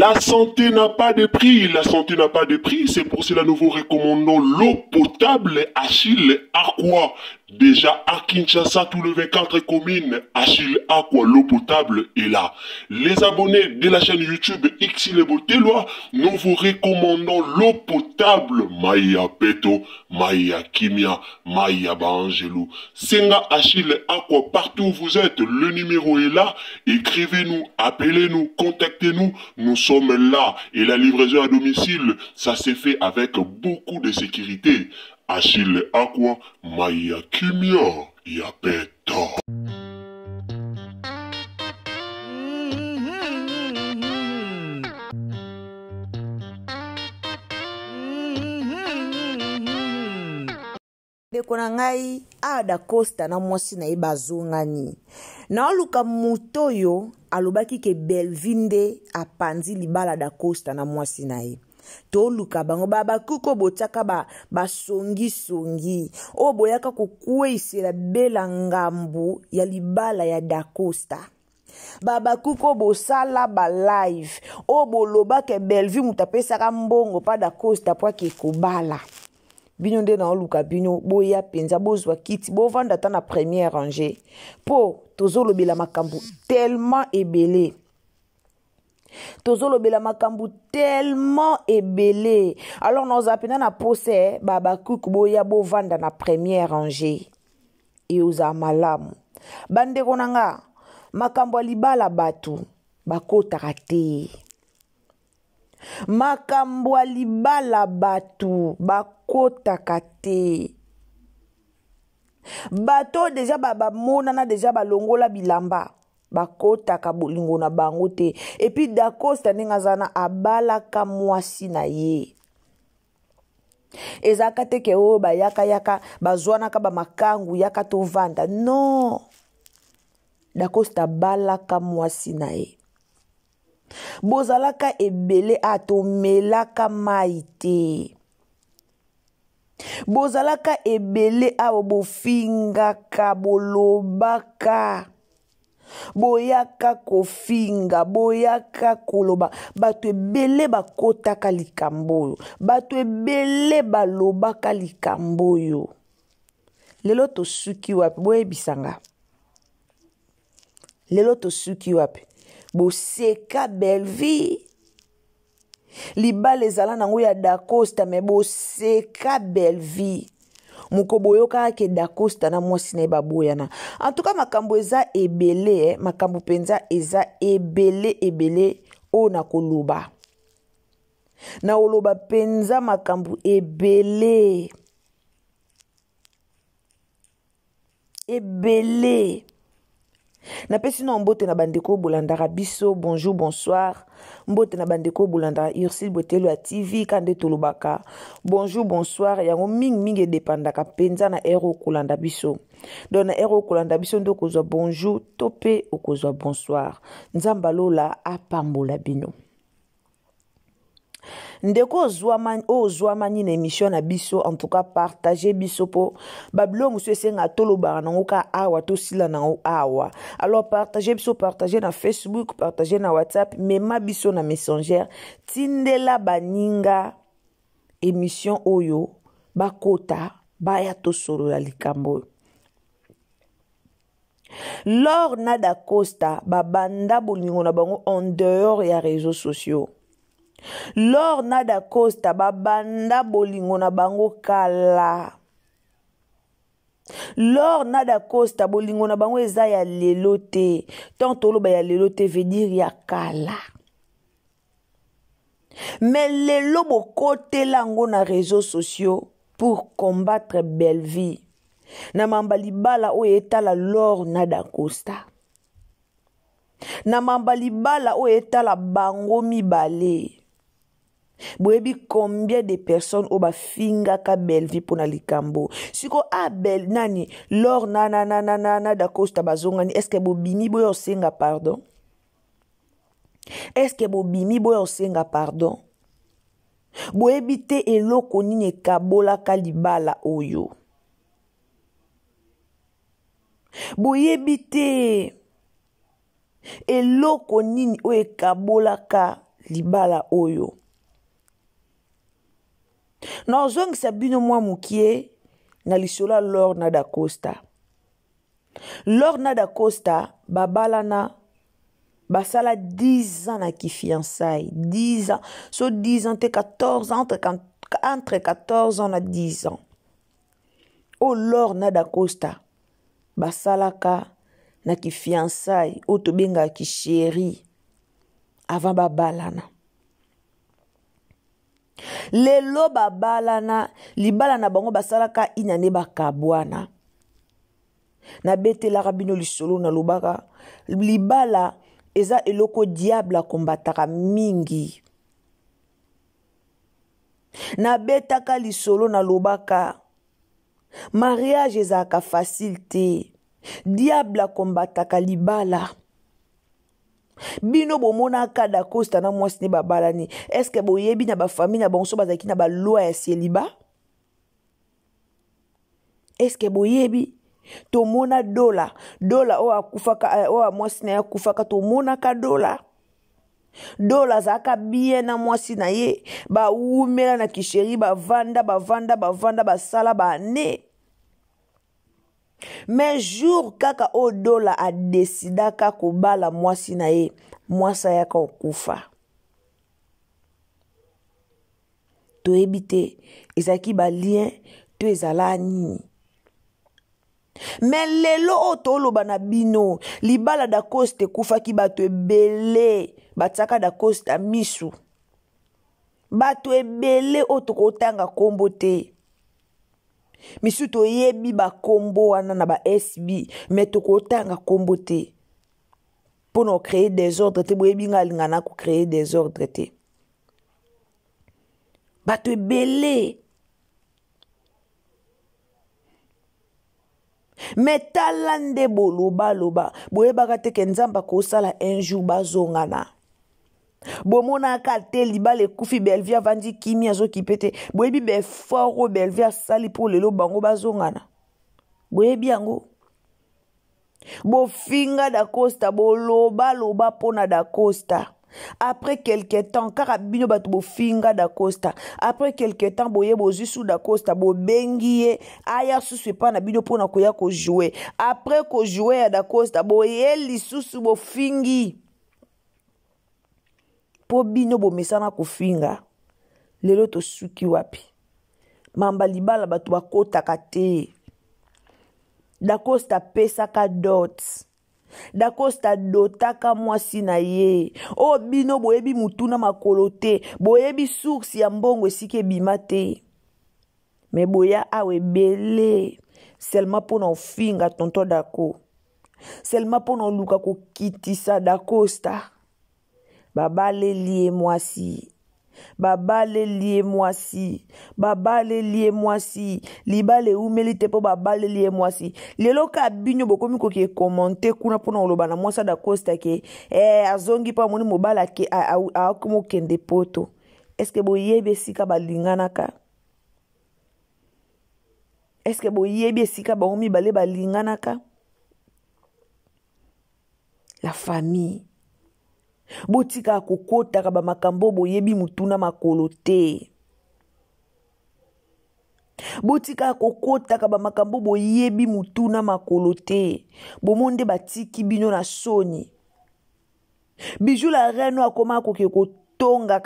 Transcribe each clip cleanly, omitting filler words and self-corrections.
La santé n'a pas de prix, la santé n'a pas de prix, c'est pour cela nous vous recommandons l'eau potable Achille Aqua. Déjà à Kinshasa, tous les 24 communes, Achille Aqua, l'eau potable est là. Les abonnés de la chaîne YouTube Xile Botelwa, nous vous recommandons l'eau potable Maya Peto, Maya Kimia, Maya Bangelou. Senga Achille Aqua, partout où vous êtes, le numéro est là. Écrivez-nous, appelez-nous, contactez-nous, nous sommes là. Et la livraison à domicile, ça s'est fait avec beaucoup de sécurité. Achille Aqua, Maya Kimia, Yapeto. Ndeko na ngai ada Costa na mwasi na ye bazongani na oluka moto oyo alobaki ke Belvinde apanzi libala da Costa na mwasi na ye toluka bango bakuko botaka basongi o boyaka kokweisela bela ngambu ya libala ya da Costa bakuko bosala live o boloba ke Belvi mutapesaka mbongo pa da Costa po ke kobala bino nde na oluka bino boya penza bozwa kiti bovanda ta na première rangée po tozolobela makambo tellement ebele alors nous apena na pose bakuku boya bovanda na première rangée e oza malamu bandeko nanga makambo libala batu bakotaka te makambo libala batu bakotaka te bato deja bamonana deja balongola bilamba bakotaka bolingo na bango te et puis da Costa ndenge zana abalaka mwasi na ye ezaka te ke o yaka bazwanaka bamakangu yaka tovanda non da Costa balaka mwasi na ye bozalaka ebele atomelaka mai te bozalaka ebele awo bofingaka bolobaka boyaka kofinga boyaka koloba bato ebele bakotaka likambo oyo bato ebele balobaka likambo oyo lelo tosuki wapi boyebisanga lelo tosuki wapi boseka Belvi libala ezala nango ya da Costa me boseka Belvi muko boyoka ke da Costa na mwasi na baboyana en tout cas makambo eza ebele makambo penza eza ebele o na koloba na oloba penza makambo ebele na pesi no mbote na bandeko bolandaka biso bonjour bonsoir mbote na bandeko bolandaka Xile Botelwa TV kande tolobaka bonjour bonsoir yango mingi dependaka penza na ero kolanda biso donc na ero kolanda biso ndo kozwa bonjour tope okozwa bonsoir nzamba lola apambola bino ndeko ozwamani na émission na biso en tout cas partager biso po bablo musu esenga tolobaka nango ka awa tosila nango awa alors partager biso partager na Facebook partager na WhatsApp mema biso na messenger tindela baninga émission oyo bakota baya tosolola likambo lors na da Costa babanda bolingo na bango en dehors ya réseaux sociaux lors na da Costa babanda bolingo na bango kala lors na da Costa bolingo na bango eza ya lelo te tant toloba ya lelo te veut dire ya kala mais lelo bokotela ngo na réseaux sociaux pour combattre Belvi na mamba libala oyo etala lors na da Costa na mamba libala oyo etala bango mibale boyebi combien de personnes oba finga ka Belvi pona likambo siko bel nani lor na da Costa bazongani est-ce que bobimi boyo senga pardon est-ce que bobimi boyo senga pardon boyebi te eloko nini kabola ka libala oyo boyebi te eloko nini o ekabola ka libala oyo. Nazongisa bino mwa mukie na lisola Lorna da Costa. Lorna da Costa babalana basala 10 ans na ki fiançailles. 10 ans. So 10 ans, 14 ans, entre 14 ans na 10 ans. O Lorna da Costa basalaka na ki fiançailles. O tobenga ki chéri. Avant babalana. Lelo babalana, libala na bango basalaka inane bakabwana. Na bete la rabino lisolo na lobaka, libala eza eloko diable kombataka mingi. Na betaka lisolo na lobaka, mariage ezaka facile te. Diable kombataka libala. Bino bomona da Costa na mwasi ne babalani. Est-ce que boyebi na ba famille na bonso bazaki na ba loi ya célibat? Est-ce que boyebi to mona dola o akufaka o mwasi na akufaka to mona ka dola zaka bien na mwasi na ye ba umela na kisheri ba vanda basala ba ne. Mais jour kaka o dola a décida ka kobala mwasi na ye, mwasa yaka okufa. To ebite ezaki ba lien to ezala nini. Mais lelo o toloba na bino, libala da Costa kufa ki bato ebele, bataka da Costa misu. Bato ebele o tokotanga kombo te. Misu to yebi ba kombo wana na ba SB, mais to kotanga kombo te. Pour nous créer des ordres te, boyebi nga lingana ko créer des ordres te. Bato belé. Mais talande loba, boyeba te ke nzamba ko sala un jour bazongana. Bomona kate libale kufi Belvia vandi kimi azo kipete. Boyebi be foro Belvia sali pour lelo bango bazongana. Boyebi yango. Bo finga da Costa bo loba pona da Costa. Après quelque temps, karabino batu bo finga da Costa. Après quelque temps, boye bo zisu da Costa bo bengie aya susu pa na bino pona koya ko jouer. Après ko jouer da Costa boye li susu bo fingi. Po bino bo mesana kufinga lelo to suki wapi mamba libala batu bakota kate da Costa pesa ka dot da Costa dotaka mwasi na ye o bino boyebi mutuna makolo te boyebi source ya mbongo esike bima te me boya awe bele seulement pour na finga tonto dako seulement pour na luka ko kitisa da Costa. Babale lié mwasi. Babale lié mwasi. Babale lié mwasi. Libale umelite po babale lié mwasi. Lelo ka binyo bokomi ko ke commenter kuna pona oloba na mwasa da Costa ke azongi pa moni mobala ke a komo kende poto. Est-ce que boyebe sika balinganaka? Est-ce que boyebe sika ba omi bale balinganaka? La famille. Botika kokota ka ba makambo boyebi mutuna makolo te. Botika kokota ka ba makambo boyebi mutuna makolo te. Bomonde batiki bino na soni. Bijou la reine akoma koke kotonga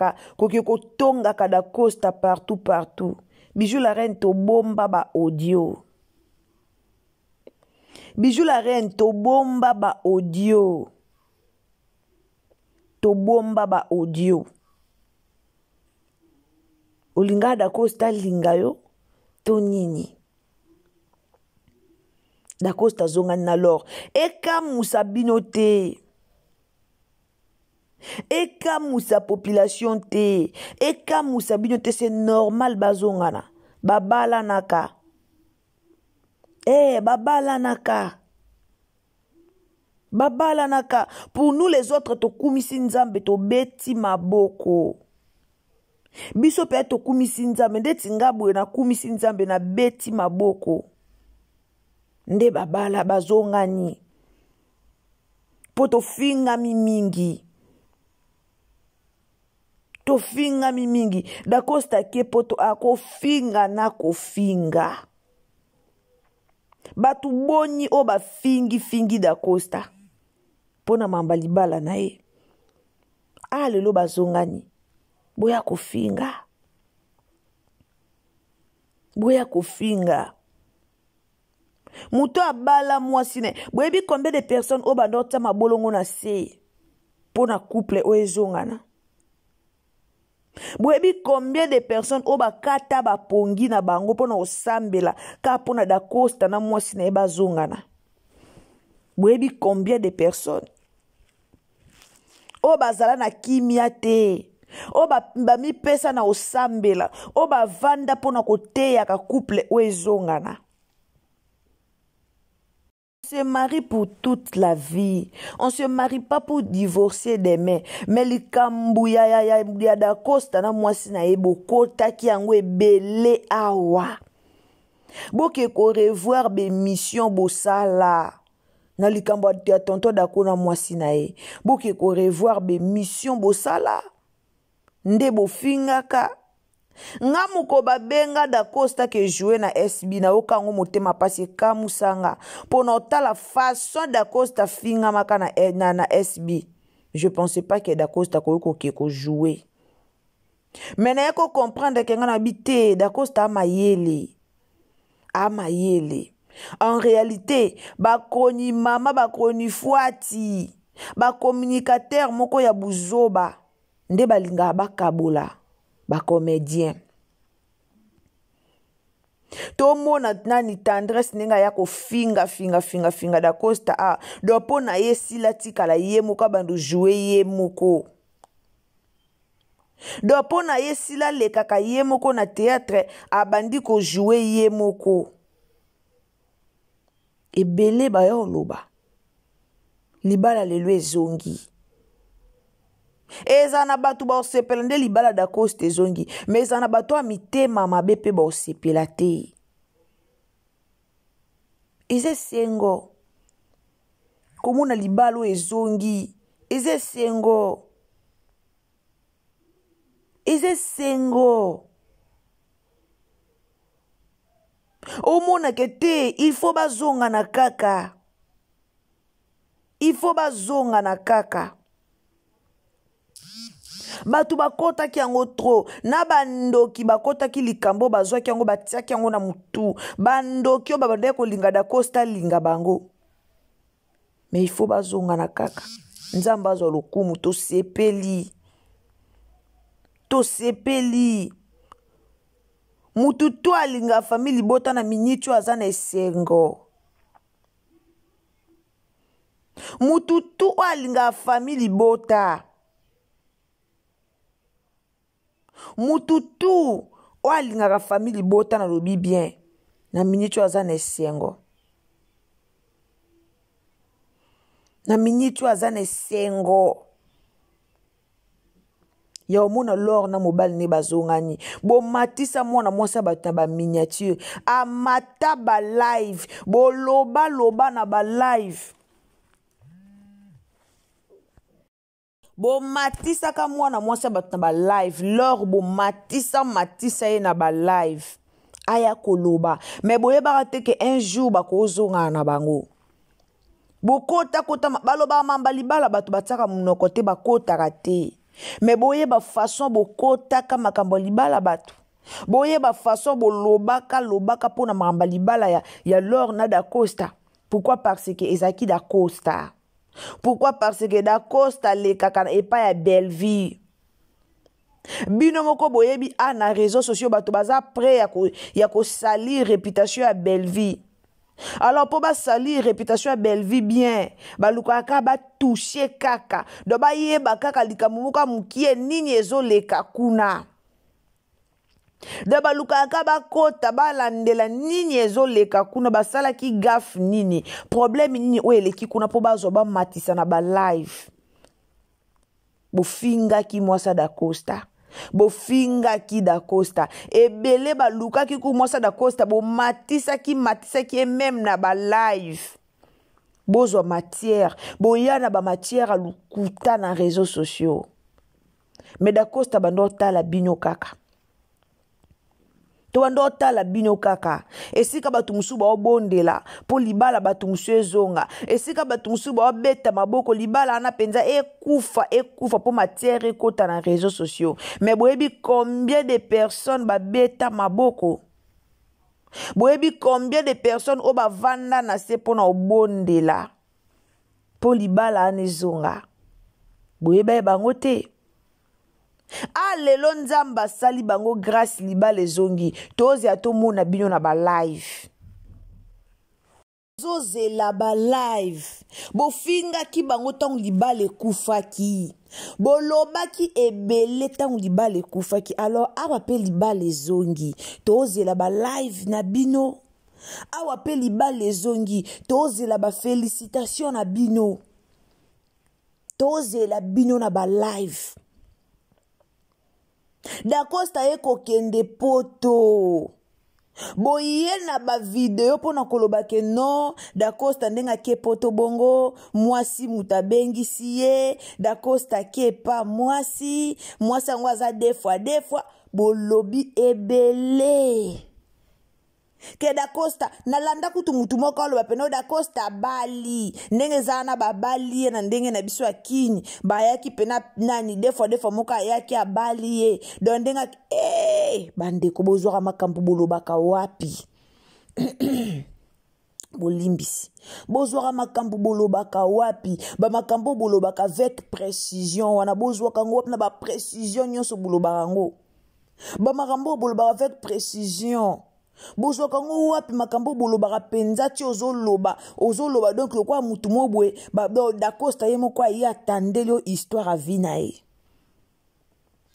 ka da Costa partout. Bijou la reine to bomba ba audio. Bijou la reine to bomba ba audio. To bomba ba audio. Olinga da Costa linga yo to nini. Da Costa zonga na lor. Eka musa binote. Eka musa population te. Eka musa binote c'est normal bazongana. Babala naka. Babala naka. Babala naka. Pour nous les autres, to kumisi nzambe to beti maboko. Biso pe to kumisi nzambe. Ndeti ngabwe na kumisi nzambe na beti maboko. Nde babala bazongani. Poto finga mingi. tofinga mingi Da Costa ke poto akofinga na kofinga batu boni o ba fingi Da Costa pona mamba libala na ye lelo bazongani boya kofinga muto abala mwasi ne boyebi combien de personnes o bandota mabolongo na se pona couple o ezongana boyebi combien de personnes o bakata bapongi na bango pona osambela ka pona Da Costa na mwasi na ye bazongana boyebi combien de personnes o bazala na kimia te o bamipesa na osambela o bavanda pona koteyaka couple o ezongana. On se marie pour toute la vie. On se marie pas pour divorcer demain. Mais le kambu ya Da Costa na mwasi na ye bokota ki yango ebele awa. Boke ko revoir be mission bosala. Na likambo ya tonto dako na mwasi na ye. Boke ko revoir be mission bosala. Nde bofingaka. Nga muko babenga Da Costa ke jouer na SB na okango motema pasi kamusanga pona otala façon Da Costa finga maka na SB. Je pensais pas que Da Costa ko jouer. Mais na yako comprendre que nga na bité Da Costa amayele. En réalité, bakroni mama bakroni fuati, ba communicateur moko ya buzoba nde balinga bakabola. Ba comédien tomona nani tendresse ninga ya ko finga Da Costa do pona ye sila tikala ye moko bandu jouer ye moko do pona ye sila lekaka ye moko na théâtre abandi ko jouer ye moko ebele ba yo loba libala lelo ezongi eza na batu ba osepela nde libala Da Costa ezongi mais eza na batu a mitema mabe pe ba osepela te eze sengo komona libala ezongi eze sengo omona ke te il faut bazonga na kaka batu bakotaki yango tro na bandoki bakotaki likambo bazwaki yango batiaki yango na mutu bandoki o babandaki kolinga Da Costa linga bango mais il faut bazonga na kaka nzambe azwa lokumu tosepeli mutu to alinga famille bota na minitio aza na esengo mutu to alinga famille bota mututu o alingaka famille bota na lobi bien na minitio aza na esengo ya omona lor na mobali ne bazongani bomatisa mwana mwasi bato na baminiature amata balive boloba na balive bomatisaka mwana mwasi bato na balive lor bomatisa ye na balive aya koloba mais boyebaka te ke un jour bakozongana na bango bokota baloba mamba libala bato batiaka monoko te bakotaka te mais boyeba façon bokotaka makambo libala bato boyeba façon bolobaka mpona mamba libala ya lor na Da Costa. Pourquoi? Parce que ezaki Da Costa. Pourquoi? Parce que Da Costa lekaka epa ya Belleville. Bino moko boyebi na réseaux sociaux bato baza prêt ya ko salir réputation ya Belleville. Alors pour salir réputation ya Belleville bien balukaka ba toucher kaka do ba yeba kaka likamumuka mukie nini ezoleka kuna do balukaka bakota balandela nini ezoleka kuna basalaki gaffe nini problème nini o eleki kuna po bazwa bamatisa na ba live bofinga ki mwasa Da Costa bofinga ki Da Costa ebele baluka ki ku mwasa Da Costa matisa ki même na ba live bozwa matière boya na ba matière alukuta na réseaux sociaux me da Costa bando tala bino kaka to bando tala bino kaka esika batu musu ba obondela po libala batu musu ezonga esika batu musu ba obeta maboko libala ana penza ekufa po matière ekota na réseaux sociaux mais boyebi combien de personnes ba beta maboko boyebi combien de personnes o ba vanda na se po na obondela po libala ana ezonga boyeba bango te lelo nzamba sali bango grâce libala ezongi tozi atomona bino na ba live zozela ba live bofingaki bango ntango libala ekufaki bolobaki ebele ntango libala ekufaki alors awa mpe libala ezongi tozela ba live na bino awa mpe libala ezongi tozela ba félicitation na bino tozela bino na ba live da Costa ekokende poto boye na ba video pona koloba ke non da Costa ndenga ke poto bongo mwasi mutabengisi ye da Costa ke pa mwasi yango aza des fois bolobi ebele ke da Costa nalanda kutu mutu moko aloba peno da Costa bali ndenge zana babali na ndenge na biso akini bayaki pena nani des fois moko ayaki abali ye don ndenga bandeko bozwaka makambo bolobaka wapi bolimbisi bozwaka makambo bolobaka wapi bamakambo bolobaka avec précision wana bozwaka ngo na ba précision nyonso bolobaka ngo bamakambo bolobaka avec précision bozwaka ngo wapi makambo bolobaka penza ti ozoloba donc lokwa mutu mobwe da Costa ye moko aye atandeli yo histoire a vie na ye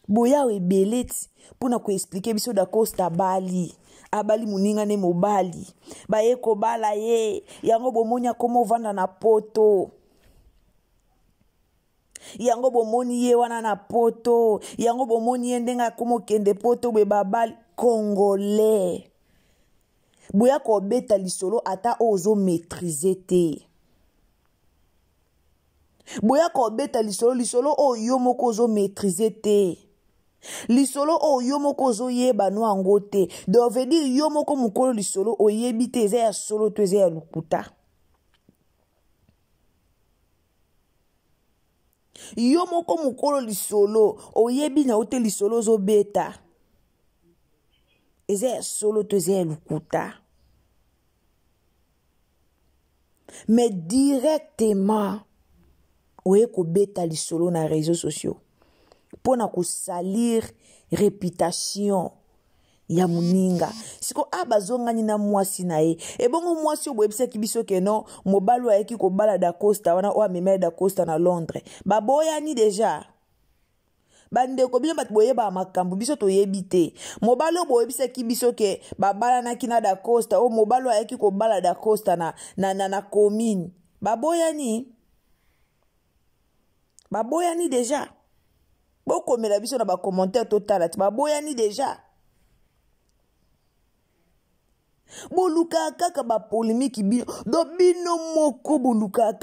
boya ebele ti mpona koexplike biso da Costa abali moninga ne mobali baye kobala ye yango bomoni akoma ovanda na poto yango bomoni ye wana na poto yango bomoni ye ndenge akoma okende poto bwe babali congolais boya kobeta lisolo ata ozo maîtriser te boya kobeta lisolo oyo moko ozo maîtriser te lisolo oyo moko ozo yeba no yango te donc veut dire yo moko mukolo lisolo oyebi te eza ya solo to eza ya lukuta yo moko mukolo lisolo oyebi na ote lisolo ozo beta eza ya solo to eza ya lukuta mais directement oye kobeta lisolo na réseaux sociaux pona kosalir réputation ya moninga siko bazongani na mwasi na ye ebongo mwasi oboyebisaki biso ke non mobali ayeki kobala da Costa wana o amema da Costa na Londres baboyani deja bandeko bino bato boyeba makambo biso toyebi te mobali oboyebisaki biso ke babalanaki na da Costa o mobali ayeki kobala da Costa na commune baboyani deja bokomela biso na bacommentaire totala ti baboyani deja boluka kaka bapolémiki bino do bino moko boluka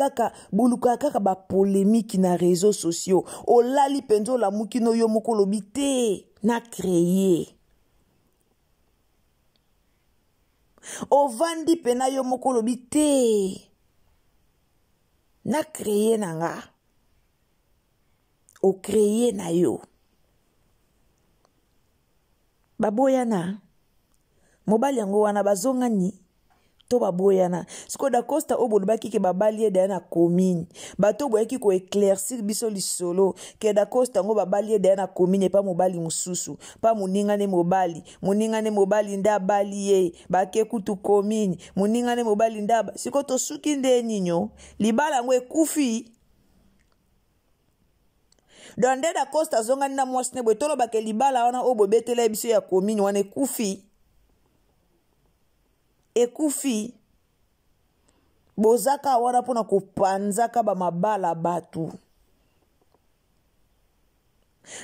kaka bapolémiki na réseaux sociaux olali penza olamuki no yo moko lobi te na créer ovandi pena yo moko lobi te na créer nanga o créer na yo baboyana mobali yango wana bazongani to baboyana siko da Costa obolobaki ke babali ye daya na commune bato boyaki ko éclaircir biso lisolo ke da Costa ngo babali ye daya na commune pa mobali mususu pa moninga ne mobali nda bali ye bake kutu commune moninga ne mobali nda siko to suki nde ninyo libala ngo ekufi donde da Costa zongani na mwasi ne bwetolo bake libala wana obobetela biso ya commune wana ekufi bozaka wana pona kopanzaka bamabala batu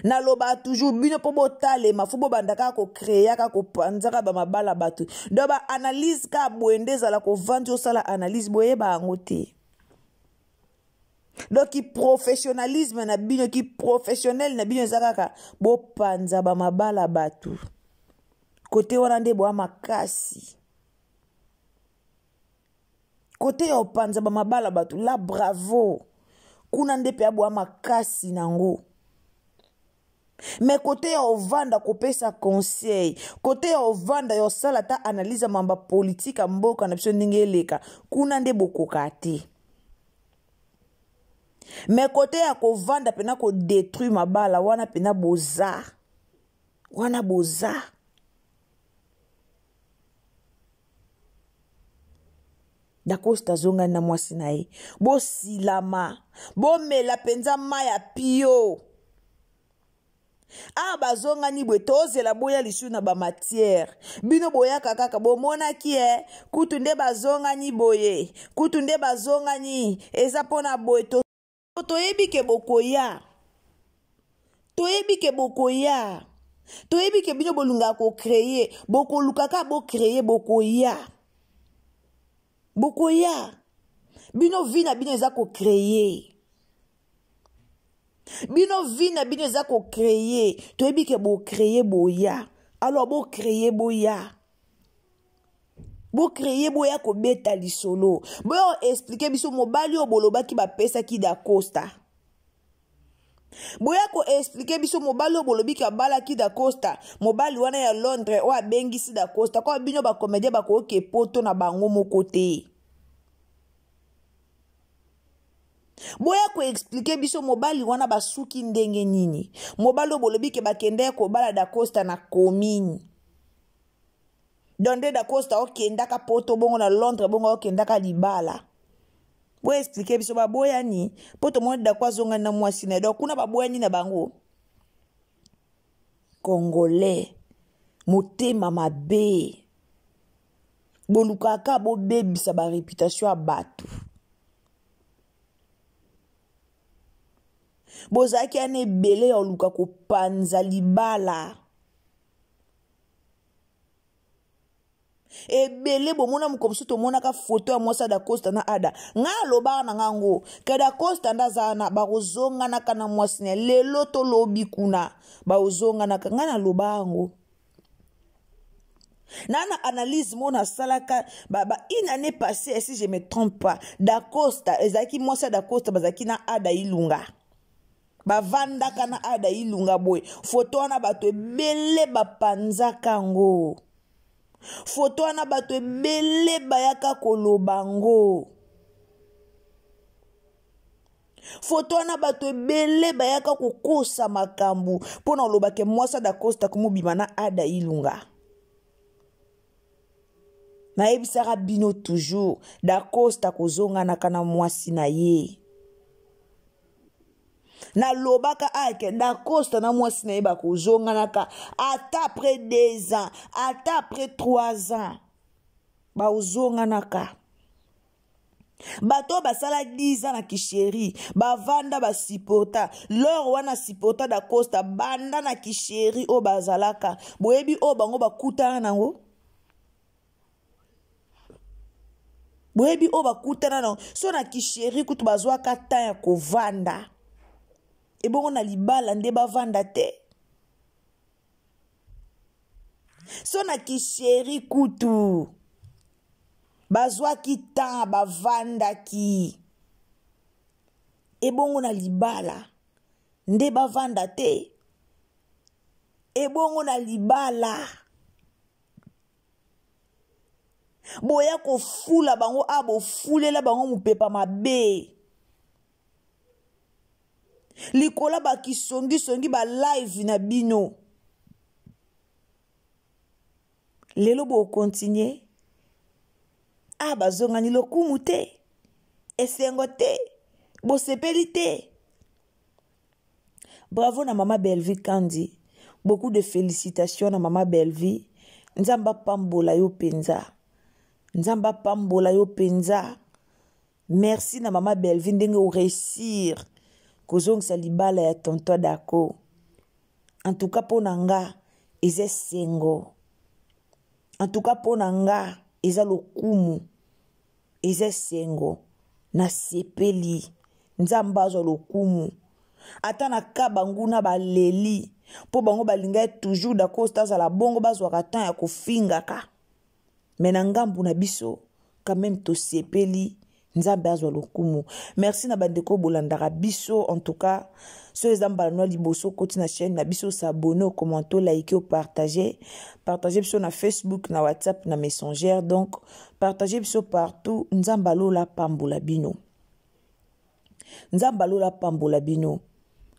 naloba toujours bino po botalema fo bobandaka kokreaka kopanzaka bamabala batu do baanalyse ka bwende ezala kovandi osala analyse boyeba yango te donc ki professionnalisme na bino ki professionnel na bino ezakaka bo panza ba mabala batu côté wana nde bo makasi côté ya panza ba mabala batu la bravo kuna nde pe bo makasi nango. Mais côté ya ovanda kopesa conseil, côté ya ovanda yo sala ta analyse mamba politique mboka na biso ndenge eleka, kuna nde bokoka te. Mais côté ya kovanda pena ko détruire mabala wana pena boza. Wana boza. Da Costa zonga na mwasi na ye. Bo silama, bo mela penza maya pio. Bazonga ni bwe tozela boya lisu na ba matière bino boya kaka bo mona ki kutu nde bazonga ni boye kutu nde bazonga ni eza pona boye toyebi ke bokoya toyebi ke bino bolunga ko créer bokolukaka bo créer bokoya bino vina bino eza ko créer bino vina bino eza ko créer toyebi ke bo créer boya alors bo créer boya ko beta lisolo bo expliquer biso mobali o bolobaki ba pesa ki da Costa boya ko expliquer biso mobali o bolobi ki bala ki da Costa mobali wana ya Londres o abengisi da Costa ko bino ba comédien ba ko ke poto na bango moko te. Boya ko expliquer biso mobali wana basuki ndenge nini mobali bolobi ke bakende ko bala da Costa na commune donde da Costa okenda ka poto bongo na Londres bongo okenda ka libala. Boya expliquer biso ba boya ni poto mo da kwa zonga na mwasi na do kuna ba boya ni na bango Congolais motema mabe bolukaka bo bebisa ba réputation ya batu. Bozaki ane bele ya luka ko panza libala. Ebele bomona mukomso to mona ka photo ya mwasa da Costa na ada. Nga loba na ngango. Ke da Costa ndaza na barozonga na kana mwasine. Lelo to lobi kuna. Barozonga na kana loba ngo. Nana analyse mona salaka une année passée si je me trompe pas da Costa ezaki mwasa da Costa bazaki na ada ilunga. Bavanda kana ada ilunga boy foto wana bato ebele bapanza kango foto wana bato ebele bayaka kolobango foto wana bato ebele bayaka kokosa makambu pona olobake mwasa da Costa kumubima na ada ilunga na ebisaka bino toujours da Costa kozonga na kana mwasi na ye. Na lobaka ake da Costa na mwasi na yeba kozonga naka ata après 2 ans ata après 3 ans ba uzonga naka bato basala 10 ans na kisheri bavanda basipota lor wana sipota da Costa banda na kisheri o bazalaka boyebi o bango bakutana nango boyebi o bakutana nango so na kisheri kutu bazwa kata ya kovanda ebongo na libala nde bavanda te so na kisheri kutu bazwaki tan bavandaki ebongo na libala nde bavanda te ebongo na libala boya kofula bango abofulela bango mupepa mabe likola bakisongi ba live na bino lelo bo continue bazonga ni lokumu te esengo te bo sepeli te. Bravo na Mama Bellevie Kandi, beaucoup de félicitations na Mama Bellevie. Nzamba pambola yo penza, nzamba pambola yo penza. Merci na Mama Bellevie ndenge o réussir kozong sa libala ya tonton Dako. En tout cas pona nga eze sengo, en tout cas pona nga eza lokumu eze sengo na sepeli nzambe azwa lokumu ata na ka banguna baleli po bango balinga toujours d'Acosta azala bongo bazwaka temps ya kofingaka me na ngambu na biso quand même tosepeli nzambe azwa lokumu. Merci na bandeko bolandaka biso. En tout cas so ezamba no liboso koti na chaîne na biso, s'abonner, commenter, liker, partager biso na Facebook, na WhatsApp, na Messenger. Donc partager biso partout. Nzamba lola pambola bino, nzamba lola pambola bino,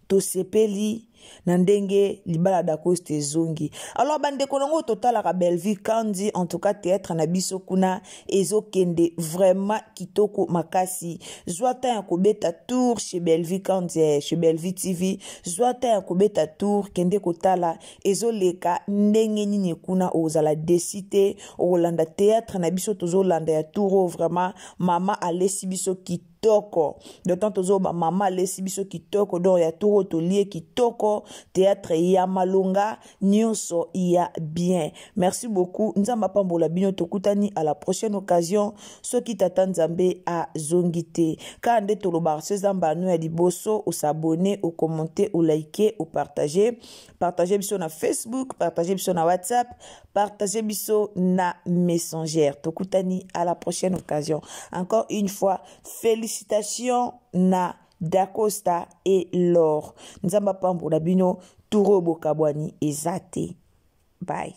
tosepeli na ndenge libala d'Acosta ezongi. Alors bandeko nango totalaka Belleville Kandi, en tout cas théâtre na biso kuna ezokende vraiment kitoko makasi. Zwata ya kobeta tour chez Belleville Kandi, chez Belleville TV, zwata ya kobeta tour kende kotala ezoleka ndenge nini kuna ozala décité olanda théâtre na biso tozolanda ya tour vraiment mama alesi biso kitoko. De temps tozo mama alesi biso kitoko donc ya tour tolie kitoko. Théâtre ya malonga nyonso ya bien. Merci beaucoup. Nzamba pambola bino tokutani à la prochaine occasion. Soki tata nzambe a zongite. Kande tolobar se zamba no ya liboso, ou s'abonner, ou commenter, ou liker, ou partager. Partager biso na Facebook, partager biso na WhatsApp, partager biso na Messenger. Tokutani à la prochaine occasion. Encore une fois, félicitations na d'Acosta et l'or. Nzamba pambola bino turo bokabwani ezate. Bye.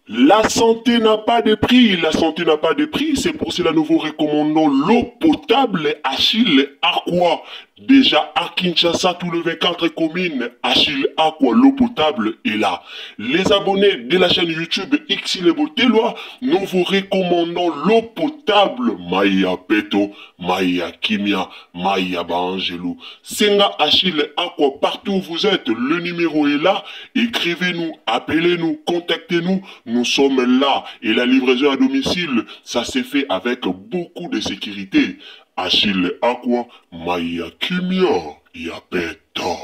La santé n'a pas de prix, la santé n'a pas de prix, c'est pour cela nous vous recommandons l'eau potable Achille Aqua. Déjà à Kinshasa, tout le 24 communes, Achille Aqua, l'eau potable est là. Les abonnés de la chaîne YouTube Xile Boteloa, nous vous recommandons l'eau potable Maya Peto, Maya Kimia, Maya Bangelou. Senga Achille Aqua, partout où vous êtes, le numéro est là. Écrivez-nous, appelez-nous, contactez-nous. Nous sommes là et la livraison à domicile, ça s'est fait avec beaucoup de sécurité. Achille Aqua, Maya Kimia, Yapeto.